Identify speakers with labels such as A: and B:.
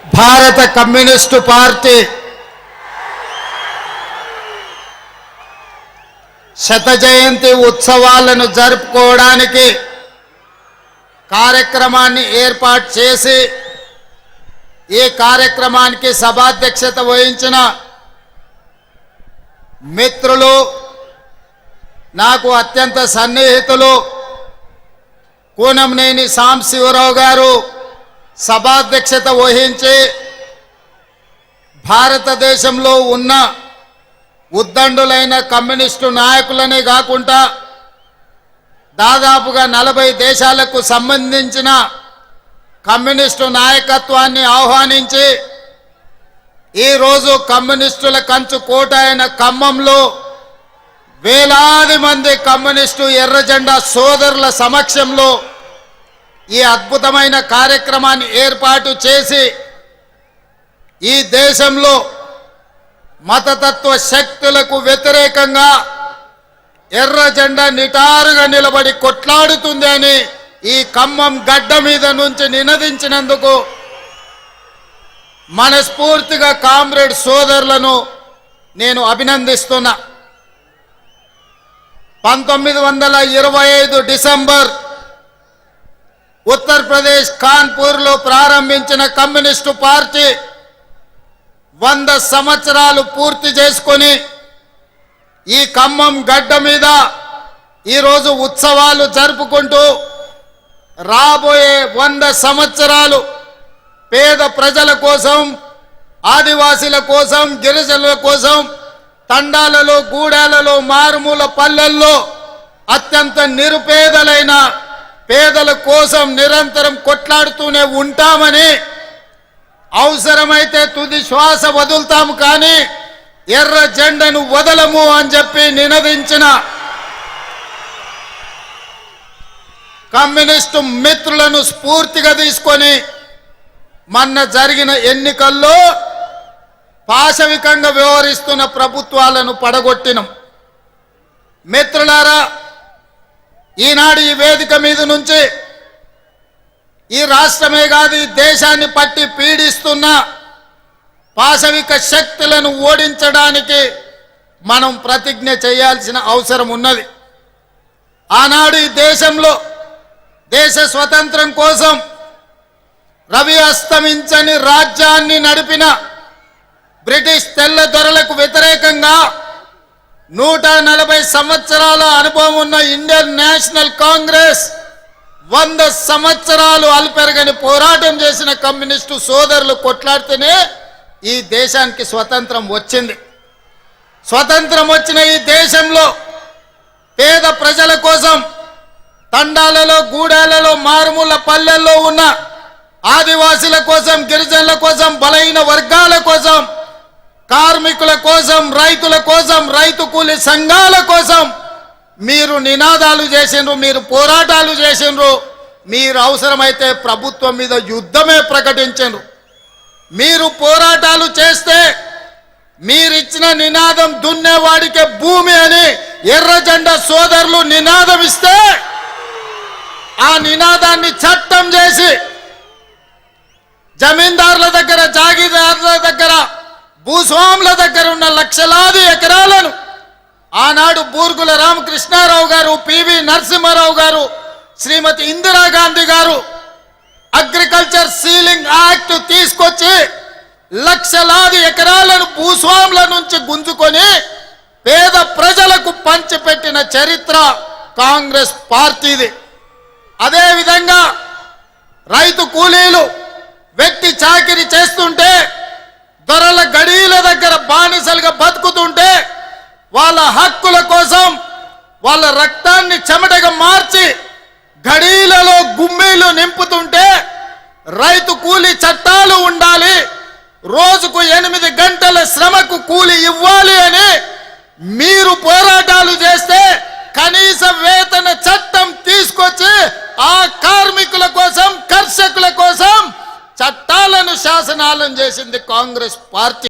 A: భారత communist party శత జయంతి ఉత్సవాలను జరుపుకోవడానికి కార్యక్రమాన్ని ఏర్పాటు చేసి ఈ కార్యక్రమానికి సభాధ్యక్షత వహించిన మిత్రులు, నాకు అత్యంత సన్నిహితులు కూనంనేని సాంబశివరావు గారు సభాధ్యక్షత వహించి భారతదేశంలో ఉన్న ఉద్దండులైన కమ్యూనిస్టు నాయకులనే కాకుండా దాదాపుగా 40 దేశాలకు సంబంధించిన కమ్యూనిస్టు నాయకత్వాన్ని ఆహ్వానించి ఈరోజు కమ్యూనిస్టుల కంచు కోట అయిన ఖమ్మంలో వేలాది మంది కమ్యూనిస్టు ఎర్రజెండా సోదరుల సమక్షంలో ఈ అద్భుతమైన కార్యక్రమాన్ని ఏర్పాటు చేసి ఈ దేశంలో మతతత్వ శక్తులకు వ్యతిరేకంగా ఎర్ర జెండా నిటారుగా నిలబడి కొట్లాడుతుంది అని ఈ ఖమ్మం గడ్డ మీద నుంచి నినదించినందుకు మనస్ఫూర్తిగా కామ్రేడ్ సోదరులను నేను అభినందిస్తున్నా. 1925 డిసెంబర్ ఉత్తరప్రదేశ్ కాన్పూర్లో ప్రారంభించిన కమ్యూనిస్టు పార్టీ 100 సంవత్సరాలు పూర్తి చేసుకొని ఈ ఖమ్మం గడ్డ మీద ఈరోజు ఉత్సవాలు జరుపుకుంటూ రాబోయే 100 సంవత్సరాలు పేద ప్రజల కోసం, ఆదివాసీల కోసం, గిరిజనుల కోసం, తండాలలో, గూడాలలో, మారుమూల పల్లెల్లో అత్యంత నిరుపేదలైన పేదల కోసం నిరంతరం కొట్లాడుతూనే ఉంటామని, అవసరమైతే తుది శ్వాస వదులుతాము కానీ ఎర్ర జెండను వదలము అని చెప్పి నినదించిన కమ్యూనిస్టు మిత్రులను స్ఫూర్తిగా తీసుకొని మొన్న జరిగిన ఎన్నికల్లో పాశవికంగా వ్యవహరిస్తున్న ప్రభుత్వాలను పడగొట్టినం. మిత్రులారా, ఈనాడు ఈ వేదిక మీద నుంచి ఈ రాష్ట్రమే కాదు ఈ దేశాన్ని పట్టి పీడిస్తున్న పాశవిక శక్తులను ఓడించడానికి మనం ప్రతిజ్ఞ చేయాల్సిన అవసరం ఉన్నది. ఆనాడు ఈ దేశంలో దేశ స్వతంత్రం కోసం రవి అస్తమించని రాజ్యాన్ని నడిపిన బ్రిటిష్ తెల్ల దొరలకు వ్యతిరేకంగా 140 సంవత్సరాల అనుభవం ఉన్న ఇండియన్ నేషనల్ కాంగ్రెస్ 100 సంవత్సరాలు అల్పెరగని పోరాటం చేసిన కమ్యూనిస్టు సోదరులు కొట్లాడితేనే ఈ దేశానికి స్వతంత్రం వచ్చింది. స్వతంత్రం వచ్చిన ఈ దేశంలో పేద ప్రజల కోసం, తండాలలో, గూడాలలో, మారుమూల పల్లెల్లో ఉన్న ఆదివాసీల కోసం, గిరిజనుల కోసం, బలహీన వర్గాల కోసం, కార్మికుల కోసం, రైతుల కోసం, రైతు కూలి సంఘాల కోసం మీరు నినాదాలు చేసిండ్రు, మీరు పోరాటాలు చేసిండ్రు, మీరు అవసరమైతే ప్రభుత్వం మీద యుద్ధమే ప్రకటించండ్రు. మీరు పోరాటాలు చేస్తే మీరిచ్చిన నినాదం దున్నేవాడికే భూమి అని ఎర్ర జెండా సోదరులు నినాదం ఇస్తే ఆ నినాదాన్ని చట్టం చేసి జమీందారుల దగ్గర, జాగీదారుల దగ్గర, భూస్వాముల దగ్గర ఉన్న లక్షలాది ఎకరాలను ఆనాడు బూర్గుల రామకృష్ణారావు గారు, పివి నరసింహారావు గారు, శ్రీమతి ఇందిరాగాంధీ గారు అగ్రికల్చర్ సీలింగ్ యాక్ట్ తీసుకొచ్చి లక్షలాది ఎకరాలను భూస్వాముల నుంచి గుంజుకొని పేద ప్రజలకు పంచిపెట్టిన చరిత్ర కాంగ్రెస్ పార్టీది. అదేవిధంగా రైతు కూలీలు వ్యక్తి చాకిరీ చేస్తుంటే, దొరల గడీల దగ్గర బానిసలుగా బతుకుతుంటే, వాళ్ళ హక్కుల కోసం వాళ్ళ రక్తాన్ని చెమటగా మార్చి గడీలలో గుమ్మీలు నింపుతుంటే రైతు కూలీ చట్టాలు ఉండాలి, రోజుకు 8 గంటల శ్రమకు కూలీ ఇవ్వాలి అని మీరు పోరాటాలు చేస్తే కనీస వేతన చట్టం తీసుకొచ్చి ఆ కార్మికుల కోసం, కర్షకుల కోసం చట్టాలను శాసనాలను చేసింది కాంగ్రెస్ పార్టీ.